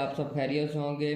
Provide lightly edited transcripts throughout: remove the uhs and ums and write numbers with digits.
आप सब खैरियत से होंगे।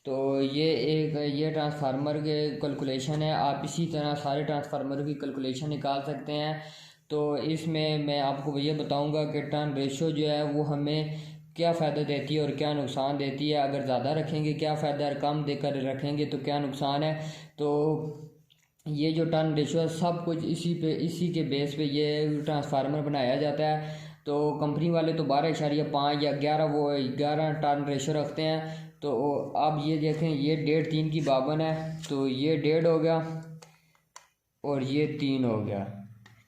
तो ये ट्रांसफार्मर के कैलकुलेशन है। आप इसी तरह सारे ट्रांसफार्मर की कैलकुलेशन निकाल सकते हैं। तो इसमें मैं आपको ये बताऊंगा कि टर्न रेशो जो है वो हमें क्या फ़ायदा देती है और क्या नुकसान देती है। अगर ज़्यादा रखेंगे क्या फ़ायदा है, कम देकर रखेंगे तो क्या नुकसान है। तो ये जो टर्न रेशो है सब कुछ इसी के बेस पे ये ट्रांसफार्मर बनाया जाता है। तो कंपनी वाले तो 12.5 या 11 टर्न रेशो रखते हैं। तो अब ये देखें, ये 1.5 की 52 है, तो ये 1.5 हो गया और ये 3 हो गया।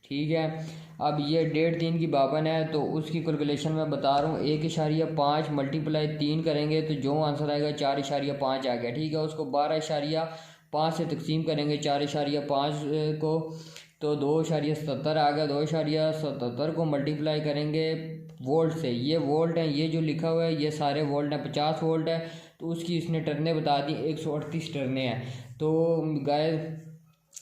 ठीक है, अब ये 1.5 की 52 है, तो उसकी कैलकुलेशन मैं बता रहा हूँ। 1.5 मल्टीप्लाई 3 करेंगे तो जो आंसर आएगा 4.5 आ गया। ठीक है, उसको 12.5 से तकसीम करेंगे 4.5 को, तो 2.77 आ गया। 2.77 को मल्टीप्लाई करेंगे वोल्ट से, ये वोल्ट है, ये जो लिखा हुआ है ये सारे वोल्ट हैं, 50 वोल्ट है। तो उसकी इसने टर्नें बता दी, 138 टर्नें हैं। तो गाइस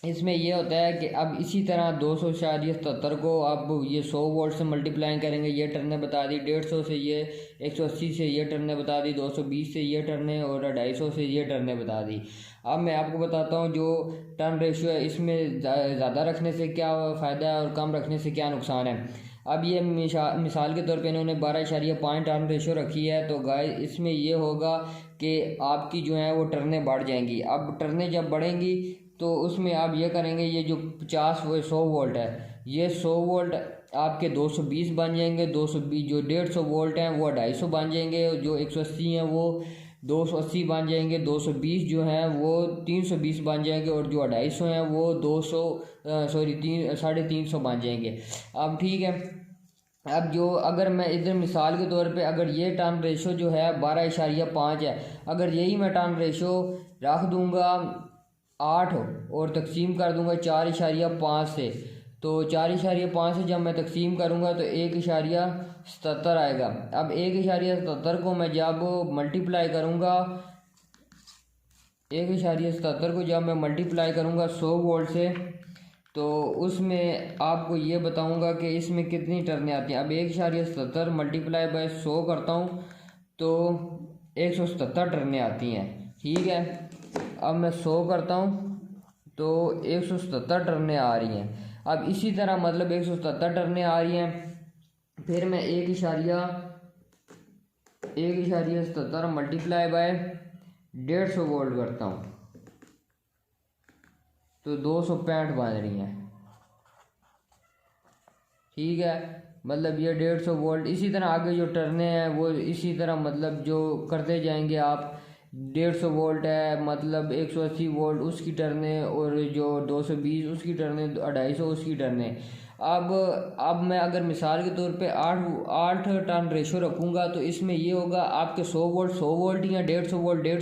इसमें यह होता है कि अब इसी तरह 277 को अब ये 100 वोल्ट से मल्टीप्लाई करेंगे, ये टर्नें बता दी। 150 से ये 180 से ये टर्नें बता दी, 220 से ये टर्नें और 250 से ये टर्नें बता दी। अब मैं आपको बताता हूँ जो टर्न रेशियो है इसमें ज़्यादा रखने से क्या फ़ायदा है और कम रखने से क्या नुकसान है। अब ये मिसाल के तौर पे इन्होंने 12.5 टर्न रेशियो रखी है। तो गाइस इसमें ये होगा कि आपकी जो है वो टर्नें बढ़ जाएंगी। अब टर्नें जब बढ़ेंगी तो उसमें आप ये करेंगे, ये जो 100 वोल्ट है, ये 100 वोल्ट आपके 220 बन जाएंगे। 220 जो 150 वोल्ट हैं वो 250 बन जाएंगे। जो 180 हैं वो 280 बन जाएंगे। 220 जो हैं वो 320 बन जाएंगे और जो 250 हैं वो 350 बन जाएंगे। अब ठीक है, अब जो अगर मैं इधर मिसाल के तौर पे अगर ये टर्न रेशो जो है 12.5 है, अगर यही मैं टर्न रेशो रख दूंगा 8 और तकसीम कर दूंगा 4.5 से, तो 4.5 से जब मैं तकसीम करूंगा तो 1.77 आएगा। अब 1.77 को मैं जब मल्टीप्लाई करूंगा 1.77 को जब मैं मल्टीप्लाई करूंगा 100 वोल्ट से, तो उसमें आपको ये बताऊंगा कि इसमें कितनी टर्नें आती हैं। अब 1.77 मल्टीप्लाई बाय 100 करता हूँ तो 177 टर्नें आती हैं। ठीक है, अब मैं 100 करता हूँ तो 177 टर्नें आ रही हैं। अब इसी तरह मतलब 177 टर्नें आ रही हैं, फिर मैं 1.77 मल्टीप्लाई बाय 150 वोल्ट करता हूँ तो 265 बन रही हैं। ठीक है, मतलब ये 150 वोल्ट। इसी तरह आगे जो टर्नें हैं वो इसी तरह मतलब जो करते जाएंगे आप। 150 वोल्ट है मतलब 180 वोल्ट उसकी टर्नें, और जो 220 उसकी टर्नें, 250 उसकी टर्नें। अब मैं अगर मिसाल के तौर पे 8 टर्न रेशो रखूँगा तो इसमें ये होगा आपके 100 वोल्ट ही हैं, 150 वोल्ट है,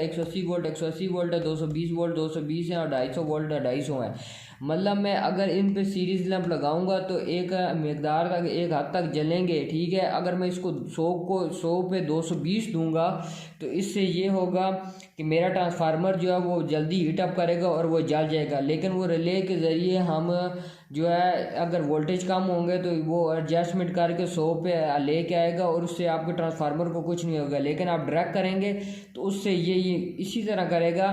180 वोल्ट है, 220 वोल्ट 220 है और 250 वोल्ट 250 है। मतलब मैं अगर इन पे सीरीज लैंप लगाऊंगा तो एक मकदार तक, एक हद तक जलेंगे। ठीक है, अगर मैं इसको 100 पे 220 दूंगा तो इससे ये होगा कि मेरा ट्रांसफार्मर जो है वो जल्दी हीट अप करेगा और वो जल जाएगा। लेकिन वो रिले के ज़रिए हम जो है अगर वोल्टेज कम होंगे तो वो एडजस्टमेंट करके 100 पे लेके आएगा और उससे आपके ट्रांसफार्मर को कुछ नहीं होगा। लेकिन आप डायरेक्ट करेंगे तो उससे ये इसी तरह करेगा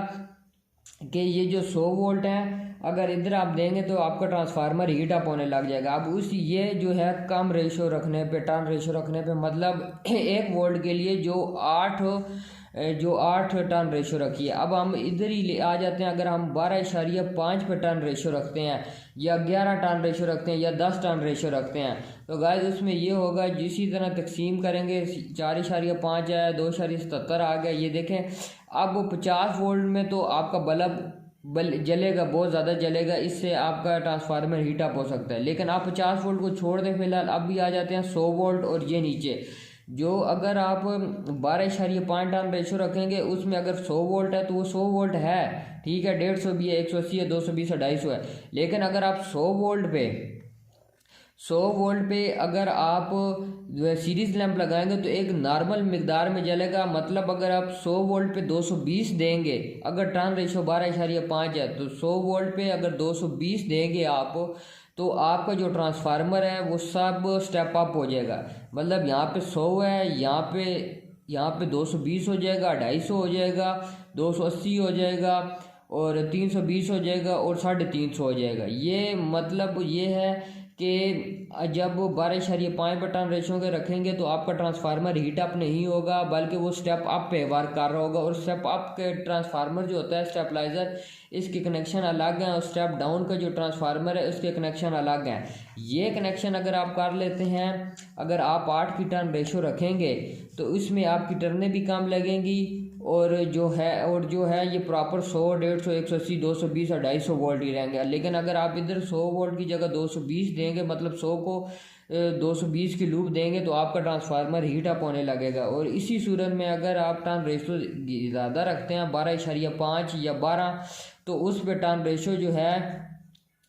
कि ये जो 100 वोल्ट है अगर इधर आप देंगे तो आपका ट्रांसफार्मर हीट अप होने लग जाएगा। अब ये जो है कम रेशो रखने पे, टर्न रेशो रखने पे, मतलब 1 वोल्ट के लिए जो 8 टर्न रेशो रखी है। अब हम इधर ही आ जाते हैं, अगर हम 12.5 पे टर्न रेशो रखते हैं या 11 टर्न रेशो रखते हैं या 10 टर्न रेशो रखते हैं तो गाइस उसमें ये होगा जिसी तरह तकसीम करेंगे 4.5 है, 2.77 आ गया। ये देखें, अब 50 वोल्ट में तो आपका बल्ब जलेगा, बहुत ज़्यादा जलेगा, इससे आपका ट्रांसफार्मर हीट अप हो सकता है। लेकिन आप 50 वोल्ट को छोड़ दें फिलहाल। अब भी आ जाते हैं 100 वोल्ट और ये नीचे जो अगर आप 12.5 टर्न रेशो रखेंगे उसमें अगर 100 वोल्ट है तो वो 100 वोल्ट है। ठीक है, 150 भी है, 180 है, 220 है, 250 है। लेकिन अगर आप 100 वोल्ट पे अगर आप जो है सीरीज लैंप लगाएंगे तो एक नॉर्मल मिकदार में जलेगा। मतलब अगर आप 100 वोल्ट पे 220 देंगे, अगर टर्न रेशो 12.5 है तो 100 वोल्ट पे अगर 220 देंगे आप तो आपका जो ट्रांसफार्मर है वो सब स्टेप अप हो जाएगा। मतलब यहाँ पे 100 है, यहाँ पे यहाँ पे 220 हो जाएगा, 250 हो जाएगा, 280 हो जाएगा और 320 हो जाएगा और 350 हो जाएगा। ये मतलब ये है कि जब 12.5 पर टर्न रेशो के रखेंगे तो आपका ट्रांसफार्मर हीट अप नहीं होगा, बल्कि वो स्टेप अप पे वर्क कर रहा होगा। और स्टेप अप के ट्रांसफार्मर जो होता है स्टेबलाइजर, इसके कनेक्शन अलग हैं और स्टेप डाउन का जो ट्रांसफार्मर है उसके कनेक्शन अलग हैं। ये कनेक्शन अगर आप कर लेते हैं, अगर आप 8 की टर्न रेशो रखेंगे तो इसमें आपकी टर्नें भी कम लगेंगी और जो है ये प्रॉपर 100, 150, 180, 220 और 250 वोल्ट ही रहेंगे। लेकिन अगर आप इधर 100 वोल्ट की जगह 220 देंगे, मतलब 100 को 220 की लूप देंगे, तो आपका ट्रांसफार्मर हीट अप होने लगेगा। और इसी सूरत में अगर आप टर्न रेशो ज़्यादा रखते हैं 12.5 या 12, तो उस पर टर्न रेशो जो है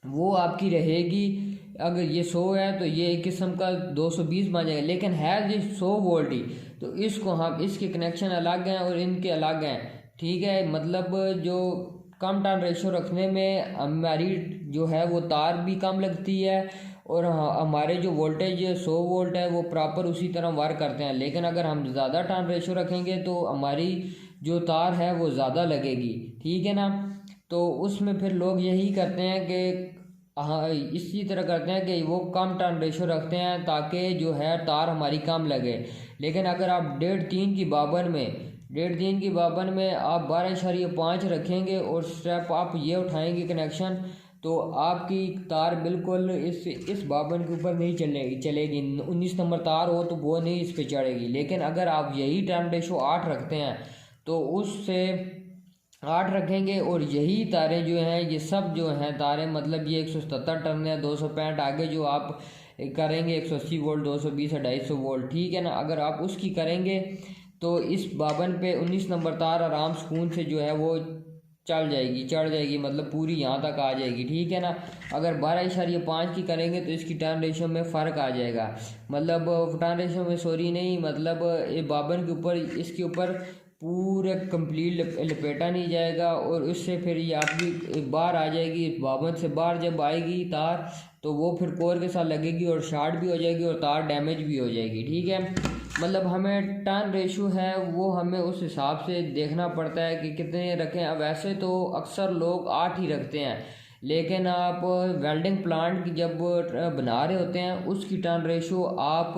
वो आपकी रहेगी, अगर ये 100 है तो ये एक किस्म का 220 बन जाएगा। लेकिन है ये 100 वोल्ट ही, तो इसको हम इसके कनेक्शन अलग हैं और इनके अलग हैं, ठीक है। मतलब जो कम टर्न रेशो रखने में हमारी जो है वो तार भी कम लगती है और हमारे जो वोल्टेज 100 वोल्ट है वो प्रॉपर उसी तरह वर्क करते हैं। लेकिन अगर हम ज़्यादा टर्न रेशो रखेंगे तो हमारी जो तार है वो ज़्यादा लगेगी, ठीक है ना। तो उसमें फिर लोग यही करते हैं कि हाँ, इसी तरह करते हैं कि वो कम टर्न रेशो रखते हैं ताकि जो है तार हमारी कम लगे। लेकिन अगर आप 1.5-3 की बावन में आप 12.5 रखेंगे और स्टेप आप ये उठाएंगे कनेक्शन, तो आपकी तार बिल्कुल इस बावन के ऊपर नहीं चलेगी। 19 नंबर तार हो तो वो नहीं इस पर चढ़ेगी। लेकिन अगर आप यही टर्न रेशो 8 रखते हैं तो उससे 8 रखेंगे और यही तारें जो हैं ये सब जो हैं तारें, मतलब ये 177 टर्न है, 265 आगे जो आप करेंगे 180 वोल्ट, 220 और 250 वोल्ट, ठीक है ना। अगर आप उसकी करेंगे तो इस बावन पे 19 नंबर तार आराम सुकून से जो है वो चढ़ जाएगी, मतलब पूरी यहाँ तक आ जाएगी, ठीक है ना। अगर 12.5 की करेंगे तो इसकी टर्न रेशो में फ़र्क आ जाएगा, मतलब टर्न रेशो में सॉरी नहीं, मतलब बावन के ऊपर इसके ऊपर पूरे कंप्लीट लपेटा नहीं जाएगा और उससे फिर ये आपकी बाहर आ जाएगी। बावन से बाहर जब आएगी तार तो वो फिर कोर के साथ लगेगी और शॉर्ट भी हो जाएगी और तार डैमेज भी हो जाएगी, ठीक है। मतलब हमें टर्न रेशो है वो हमें उस हिसाब से देखना पड़ता है कि कितने रखें। अब वैसे तो अक्सर लोग 8 ही रखते हैं, लेकिन आप वेल्डिंग प्लांट की जब बना रहे होते हैं उसकी टर्न रेशो आप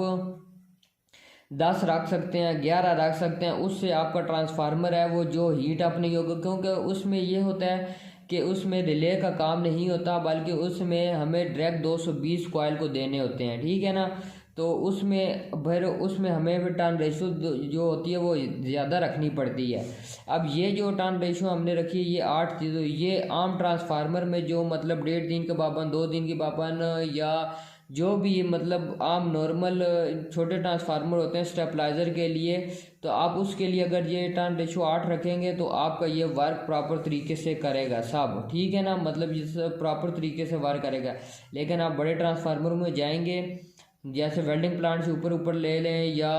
10 रख सकते हैं, 11 रख सकते हैं। उससे आपका ट्रांसफार्मर है वो जो हीट अप नहीं होगा, क्योंकि उसमें ये होता है कि उसमें रिले का काम नहीं होता, बल्कि उसमें हमें डायरेक्ट 220 कॉइल को देने होते हैं, ठीक है ना। तो उसमें हमें फिर टर्न रेशो जो होती है वो ज़्यादा रखनी पड़ती है। अब ये जो टर्न रेशो हमने रखी है ये 8 थी, तो ये आम ट्रांसफार्मर में जो मतलब 1.5 दिन के बावन, 2 दिन की बावन या जो भी मतलब आम नॉर्मल छोटे ट्रांसफार्मर होते हैं स्टेबलाइजर के लिए, तो आप उसके लिए अगर ये टर्न रेशो 8 रखेंगे तो आपका ये वर्क प्रॉपर तरीके से करेगा सब, ठीक है ना। मतलब ये सब प्रॉपर तरीके से वर्क करेगा। लेकिन आप बड़े ट्रांसफार्मर में जाएंगे, जैसे वेल्डिंग प्लांट से ऊपर ले लें या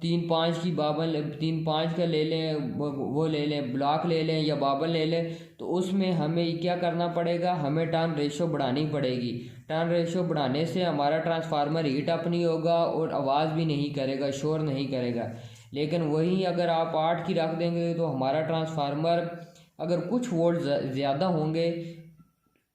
3-5 की बावन 3-5 का ले लें, वो ले लें, ब्लॉक ले लें या बावन ले लें, तो उसमें हमें क्या करना पड़ेगा, हमें टर्न रेशो बढ़ानी पड़ेगी। टर्न रेशो बढ़ाने से हमारा ट्रांसफार्मर हीट अप नहीं होगा और आवाज़ भी नहीं करेगा, शोर नहीं करेगा। लेकिन वहीं अगर आप 8 की रख देंगे तो हमारा ट्रांसफार्मर अगर कुछ वोल्ट ज़्यादा होंगे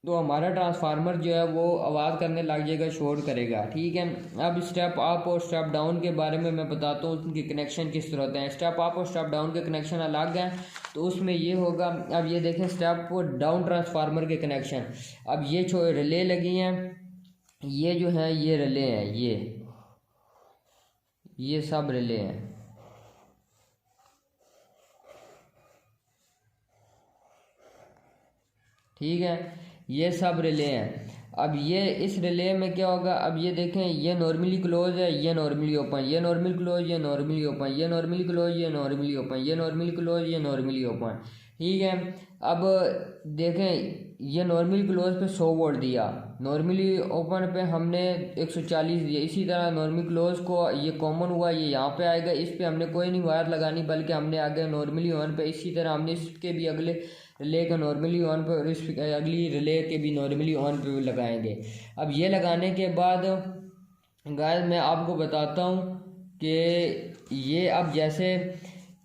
तो हमारा ट्रांसफार्मर जो है वो आवाज़ करने लग जाएगा, शोर करेगा, ठीक है। अब स्टेप अप और स्टेप डाउन के बारे में मैं बताता हूँ उनके कनेक्शन किस तरह होते हैं। स्टेप अप और स्टेप डाउन के कनेक्शन अलग हैं, तो उसमें ये होगा। अब ये देखें स्टेप डाउन ट्रांसफार्मर के कनेक्शन। अब ये रिले लगी हैं, ये जो है ये रिले हैं, ये सब रिले हैं, ठीक है, ये सब रिले हैं। अब ये इस रिले में क्या होगा, अब ये देखें ये नॉर्मली क्लोज है, ये नॉर्मली ओपन, ये नॉर्मली क्लोज, ये नॉर्मली ओपन, ये नॉर्मली क्लोज, ये नॉर्मली ओपन, ये नॉर्मली क्लोज, ये नॉर्मली ओपन, ठीक है। अब देखें ये नॉर्मली क्लोज पे 100 वोल्ट दिया, नॉर्मली ओपन पे हमने 140 दिया। इसी तरह नॉर्मली क्लोज को ये कॉमन हुआ, ये यहाँ पे आएगा, इस पे हमने कोई नहीं वायर लगानी, बल्कि हमने आगे नॉर्मली ऑन पे, इसी तरह हमने इसके भी अगले रिले का नॉर्मली ऑन पे और इस अगली रिले के भी नॉर्मली ऑन पे लगाएंगे। अब ये लगाने के बाद गाइस मैं आपको बताता हूँ कि ये अब जैसे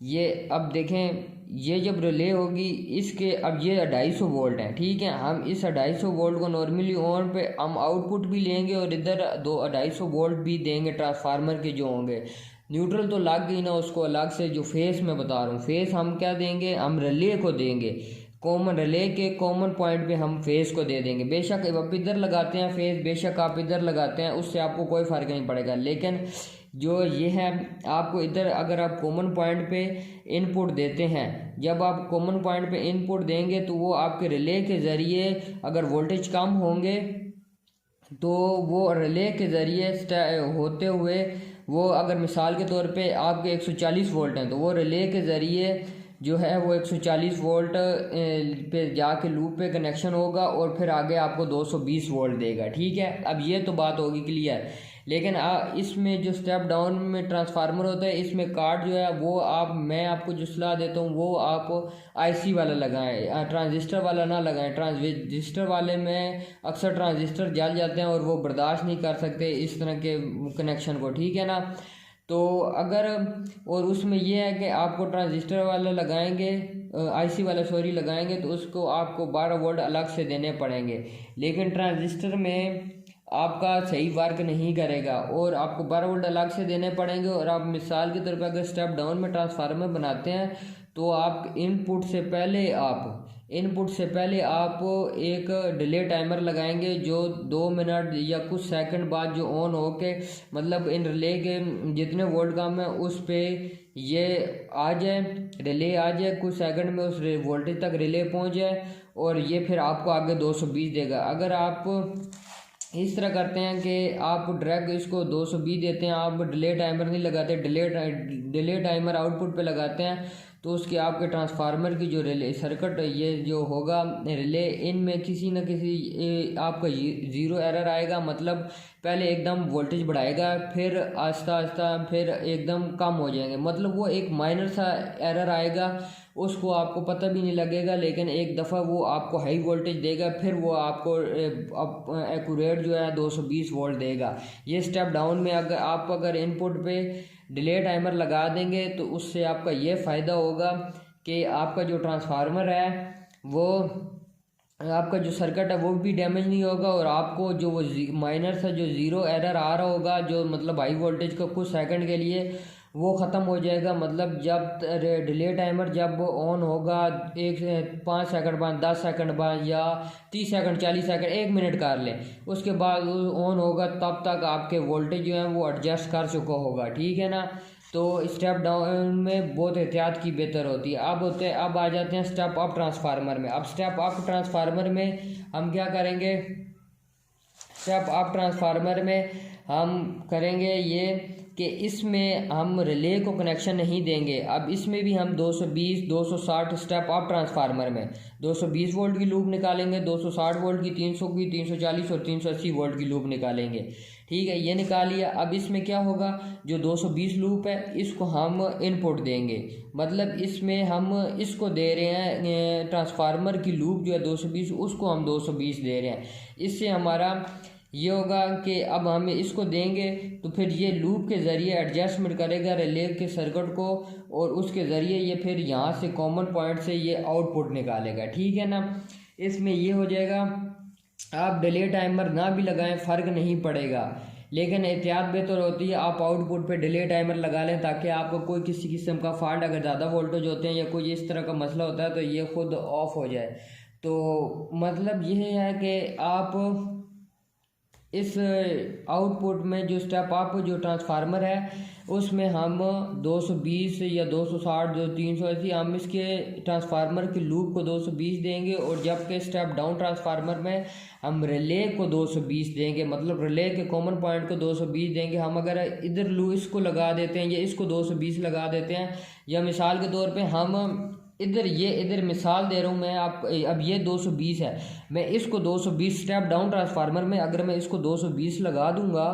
ये अब देखें, ये जब रिले होगी इसके, अब ये 250 वोल्ट है, ठीक है। हम इस 250 वोल्ट को नॉर्मली ऑन पे हम आउटपुट भी लेंगे और इधर 250 वोल्ट भी देंगे ट्रांसफार्मर के जो होंगे। न्यूट्रल तो लग गई ना, उसको अलग से जो फेस मैं बता रहा हूँ, फेस हम क्या देंगे, हम रिले को देंगे, कॉमन रिले के कॉमन पॉइंट पे हम फेस को दे देंगे। बेशक आप इधर लगाते हैं फेस, बेशक आप इधर लगाते हैं, उससे आपको कोई फ़र्क नहीं पड़ेगा। लेकिन जो ये है, आपको इधर अगर आप कॉमन पॉइंट पे इनपुट देते हैं, जब आप कॉमन पॉइंट पे इनपुट देंगे तो वो आपके रिले के ज़रिए अगर वोल्टेज कम होंगे तो वो रिले के ज़रिए होते हुए वो, अगर मिसाल के तौर पे आपके 140 वोल्ट हैं तो वो रिले के ज़रिए जो है वो 140 वोल्ट पे जाके लूप पे कनेक्शन होगा और फिर आगे आपको 220 वोल्ट देगा, ठीक है। अब ये तो बात होगी क्लियर। लेकिन इसमें जो स्टेप डाउन में ट्रांसफार्मर होता है, इसमें कार्ड जो है वो मैं आपको जो सलाह देता हूँ वो आप आईसी वाला लगाएं, ट्रांजिस्टर वाला ना लगाएं। ट्रांजिस्टर वाले में अक्सर ट्रांजिस्टर जल जाते हैं और वो बर्दाश्त नहीं कर सकते इस तरह के कनेक्शन को, ठीक है ना। तो अगर, और उसमें यह है कि आपको ट्रांजिस्टर वाला लगाएंगे, आईसी वाला सॉरी लगाएंगे तो उसको आपको 12 वोल्ट अलग से देने पड़ेंगे। लेकिन ट्रांजिस्टर में आपका सही वर्क नहीं करेगा और आपको 12 वोल्ट अलग से देने पड़ेंगे। और आप मिसाल के तौर पर अगर स्टेप डाउन में ट्रांसफार्मर बनाते हैं तो आप इनपुट से पहले आप एक डिले टाइमर लगाएंगे जो 2 मिनट या कुछ सेकंड बाद जो ऑन हो के, मतलब इन रिले के जितने वोल्ट कम है उस पे ये आ जाए, रिले आ जाए, कुछ सेकंड में उस वोल्टेज तक रिले पहुंच जाए और ये फिर आपको आगे 220 देगा। अगर आप इस तरह करते हैं कि आप डायरेक्ट इसको 220 देते हैं, आप डिले टाइमर नहीं लगाते, डिले टाइमर आउटपुट पे लगाते हैं, तो उसके आपके ट्रांसफार्मर की जो रिले सर्किट ये जो होगा रिले, इनमें किसी न किसी आपका ज़ीरो एरर आएगा। मतलब पहले एकदम वोल्टेज बढ़ाएगा, फिर आहिस्ता आहिस्ता फिर एकदम कम हो जाएंगे, मतलब वो एक माइनर सा एरर आएगा, उसको आपको पता भी नहीं लगेगा। लेकिन एक दफ़ा वो आपको हाई वोल्टेज देगा, फिर वो आपको एक्यूरेट जो है 220 वोल्ट देगा। ये स्टेप डाउन में अगर इनपुट पे डिले टाइमर लगा देंगे तो उससे आपका ये फ़ायदा होगा कि आपका जो ट्रांसफार्मर है वो, आपका जो सर्किट है वो भी डैमेज नहीं होगा और आपको जो वो माइनर सा जो ज़ीरो एरर आ रहा होगा, जो मतलब हाई वोल्टेज का कुछ सेकंड के लिए, वो ख़त्म हो जाएगा। मतलब जब डिले टाइमर जब ऑन होगा 5 सेकंड बाद, 10 सेकंड बाद या 30 सेकंड, 40 सेकंड, 1 मिनट कर लें, उसके बाद ऑन होगा, तब तक आपके वोल्टेज जो है वो एडजस्ट कर चुका होगा, ठीक है ना। तो स्टेप डाउन में बहुत एहतियात की बेहतर होती है। अब आ जाते हैं स्टेप अप ट्रांसफार्मर में। अब स्टेप अप ट्रांसफार्मर में हम क्या करेंगे, स्टेप अप ट्रांसफार्मर में हम करेंगे ये कि इसमें हम रिले को कनेक्शन नहीं देंगे। अब इसमें भी हम 220, 260 स्टेप अप ट्रांसफार्मर में 220 वोल्ट की लूप निकालेंगे, 260 वोल्ट की, 300 की, 340 और 380 वोल्ट की लूप निकालेंगे, ठीक है। ये निकाल लिया। अब इसमें क्या होगा, जो 220 लूप है इसको हम इनपुट देंगे, मतलब इसमें हम इसको दे रहे हैं ट्रांसफार्मर की लूप जो है 220, उसको हम 220 दे रहे हैं। इससे हमारा ये होगा कि अब हम इसको देंगे तो फिर ये लूप के ज़रिए एडजस्टमेंट करेगा रिले के सर्किट को और उसके ज़रिए ये फिर यहाँ से कॉमन पॉइंट से ये आउटपुट निकालेगा, ठीक है ना। इसमें ये हो जाएगा। आप डिले टाइमर ना भी लगाएं फ़र्क नहीं पड़ेगा, लेकिन एहतियात बेहतर होती है आप आउटपुट पे डिले टाइमर लगा लें, ताकि आपको कोई किसी किस्म का फॉल्ट, अगर ज़्यादा वोल्टेज होते हैं या कोई इस तरह का मसला होता है तो ये खुद ऑफ हो जाए। तो मतलब यह है कि आप इस आउटपुट में जो स्टेप अप जो ट्रांसफार्मर है उसमें हम 220 या 260 जो 380 हम इसके ट्रांसफार्मर की लूप को 220 देंगे, और जबकि स्टेप डाउन ट्रांसफार्मर में हम रिले को 220 देंगे, मतलब रिले के कॉमन पॉइंट को 220 देंगे। हम अगर इधर लूप इसको लगा देते हैं या इसको 220 लगा देते हैं, या मिसाल के तौर पे हम इधर मिसाल दे रहा हूँ मैं आप, अब ये 220 है, मैं इसको 220 स्टेप डाउन ट्रांसफार्मर में अगर मैं इसको 220 लगा दूंगा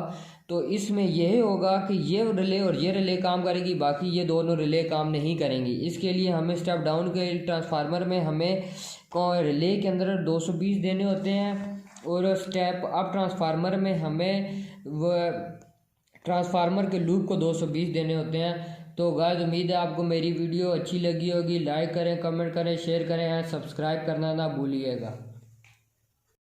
तो इसमें यह होगा कि ये रिले और ये रिले काम करेगी, बाकी ये दोनों रिले काम नहीं करेंगी। इसके लिए हमें स्टेप डाउन के ट्रांसफार्मर में हमें रिले के अंदर 220 देने होते हैं, और स्टेप अप ट्रांसफार्मर में हमें ट्रांसफार्मर के लूप को 220 देने होते हैं। तो गाइस उम्मीद है आपको मेरी वीडियो अच्छी लगी होगी। लाइक करें, कमेंट करें, शेयर करें, सब्सक्राइब करना ना भूलिएगा।